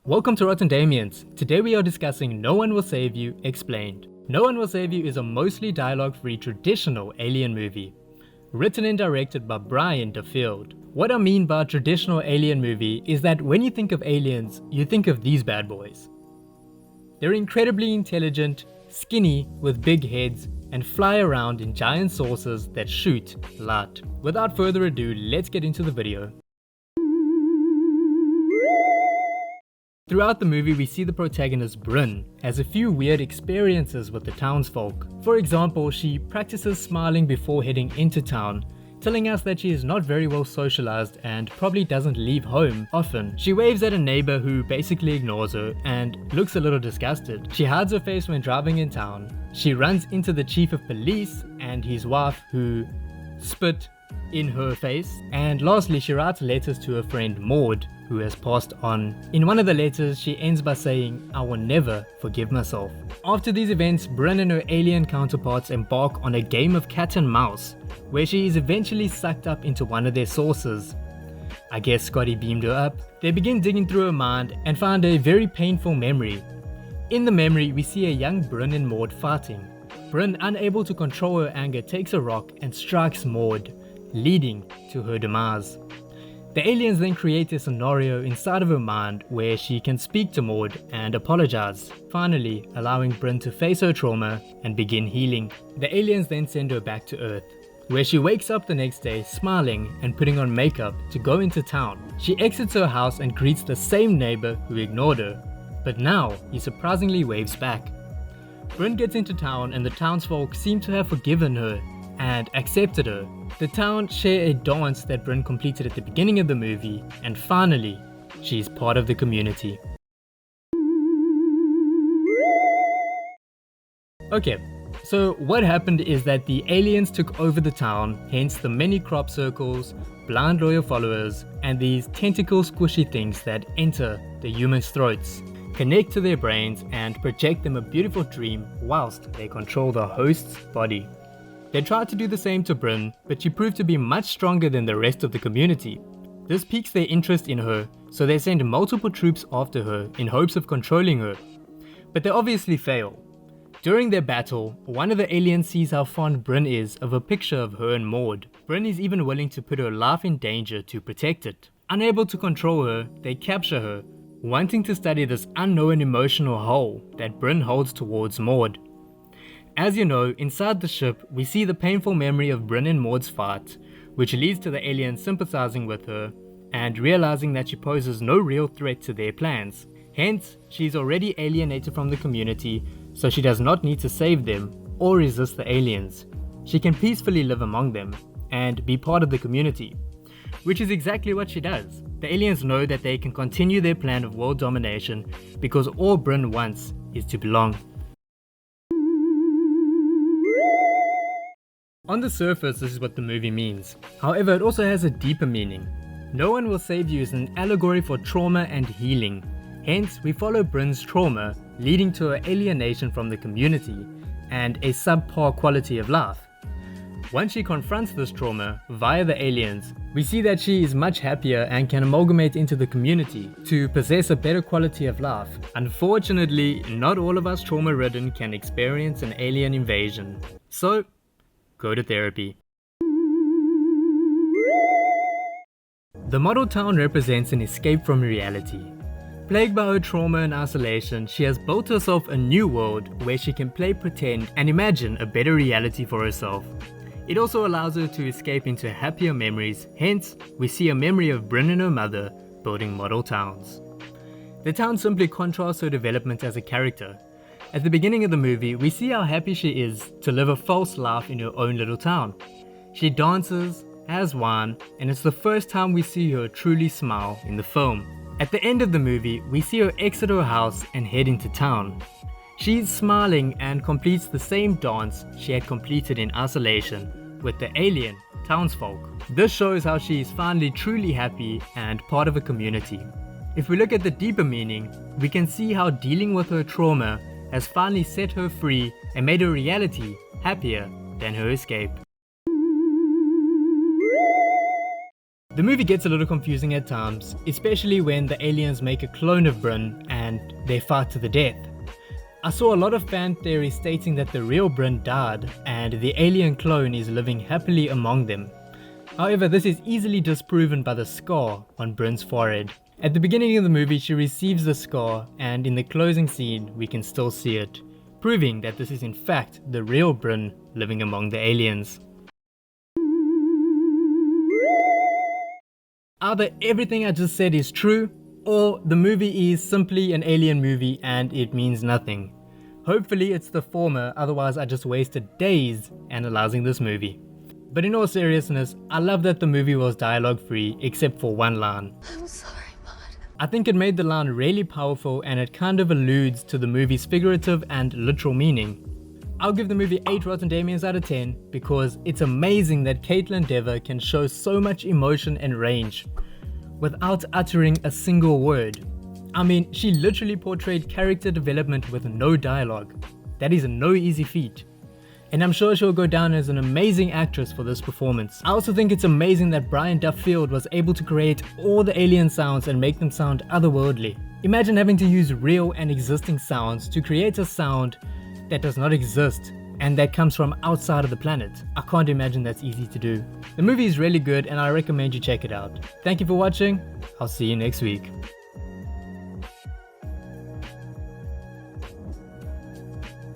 Welcome to Rotten Damians. Today we are discussing No One Will Save You Explained. No One Will Save You is a mostly dialogue-free traditional alien movie, written and directed by Brian Duffield. What I mean by traditional alien movie is that when you think of aliens, you think of these bad boys. They're incredibly intelligent, skinny, with big heads, and fly around in giant saucers that shoot light. Without further ado, let's get into the video. Throughout the movie, we see the protagonist Brynn has a few weird experiences with the townsfolk. For example, she practices smiling before heading into town, telling us that she is not very well socialized and probably doesn't leave home often. She waves at a neighbor who basically ignores her and looks a little disgusted. She hides her face when driving in town. She runs into the chief of police and his wife, who spit in her face. And lastly, she writes letters to her friend Maud, who has passed on. In one of the letters, she ends by saying, "I will never forgive myself." After these events, Brynn and her alien counterparts embark on a game of cat and mouse, where she is eventually sucked up into one of their saucers. I guess Scotty beamed her up. They begin digging through her mind and find a very painful memory. In the memory, we see a young Brynn and Maud fighting. Brynn, unable to control her anger, takes a rock and strikes Maud, leading to her demise. The aliens then create a scenario inside of her mind where she can speak to Maud and apologize, finally allowing Brynn to face her trauma and begin healing. The aliens then send her back to Earth, where she wakes up the next day smiling and putting on makeup to go into town. She exits her house and greets the same neighbor who ignored her, but now he surprisingly waves back. Brynn gets into town and the townsfolk seem to have forgiven her and accepted her. The town share a dance that Brynn completed at the beginning of the movie, and finally, she's part of the community. Okay, so what happened is that the aliens took over the town, hence the many crop circles, blind loyal followers, and these tentacle squishy things that enter the humans' throats, connect to their brains, and project them a beautiful dream whilst they control the host's body. They tried to do the same to Brynn, but she proved to be much stronger than the rest of the community. This piques their interest in her, so they send multiple troops after her in hopes of controlling her. But they obviously fail. During their battle, one of the aliens sees how fond Brynn is of a picture of her and Maud. Brynn is even willing to put her life in danger to protect it. Unable to control her, they capture her, wanting to study this unknown emotional hole that Brynn holds towards Maud. As you know, inside the ship, we see the painful memory of Brynn and Maud's fight, which leads to the aliens sympathizing with her and realizing that she poses no real threat to their plans. Hence, she's already alienated from the community, so she does not need to save them or resist the aliens. She can peacefully live among them and be part of the community, which is exactly what she does. The aliens know that they can continue their plan of world domination because all Brynn wants is to belong. On the surface, this is what the movie means. However, it also has a deeper meaning. No One Will Save You is an allegory for trauma and healing. Hence, we follow Brynn's trauma, leading to her alienation from the community and a subpar quality of life. Once she confronts this trauma via the aliens, we see that she is much happier and can amalgamate into the community to possess a better quality of life. Unfortunately, not all of us trauma-ridden can experience an alien invasion. So, go to therapy. The model town represents an escape from reality. Plagued by her trauma and isolation, she has built herself a new world where she can play pretend and imagine a better reality for herself. It also allows her to escape into happier memories, hence we see a memory of Brynn and her mother building model towns. The town simply contrasts her development as a character. At the beginning of the movie, we see how happy she is to live a false life in her own little town. She dances, has wine, and it's the first time we see her truly smile in the film. At the end of the movie, we see her exit her house and head into town. She's smiling and completes the same dance she had completed in isolation with the alien townsfolk. This shows how she is finally truly happy and part of a community. If we look at the deeper meaning, we can see how dealing with her trauma has finally set her free and made her reality happier than her escape. The movie gets a little confusing at times, especially when the aliens make a clone of Brynn and they fight to the death. I saw a lot of fan theories stating that the real Brynn died and the alien clone is living happily among them. However, this is easily disproven by the scar on Brynn's forehead. At the beginning of the movie, she receives the scar, and in the closing scene, we can still see it, proving that this is in fact the real Brynn living among the aliens. Either everything I just said is true, or the movie is simply an alien movie and it means nothing. Hopefully it's the former, otherwise I just wasted days analyzing this movie. But in all seriousness, I love that the movie was dialogue free except for one line. I'm sorry, Maud. I think it made the line really powerful and it kind of alludes to the movie's figurative and literal meaning. I'll give the movie 8 Rotten Damians out of 10 because it's amazing that Kaitlyn Dever can show so much emotion and range without uttering a single word. I mean, she literally portrayed character development with no dialogue. That is no easy feat. And I'm sure she'll go down as an amazing actress for this performance. I also think it's amazing that Brian Duffield was able to create all the alien sounds and make them sound otherworldly. Imagine having to use real and existing sounds to create a sound that does not exist and that comes from outside of the planet. I can't imagine that's easy to do. The movie is really good and I recommend you check it out. Thank you for watching. I'll see you next week.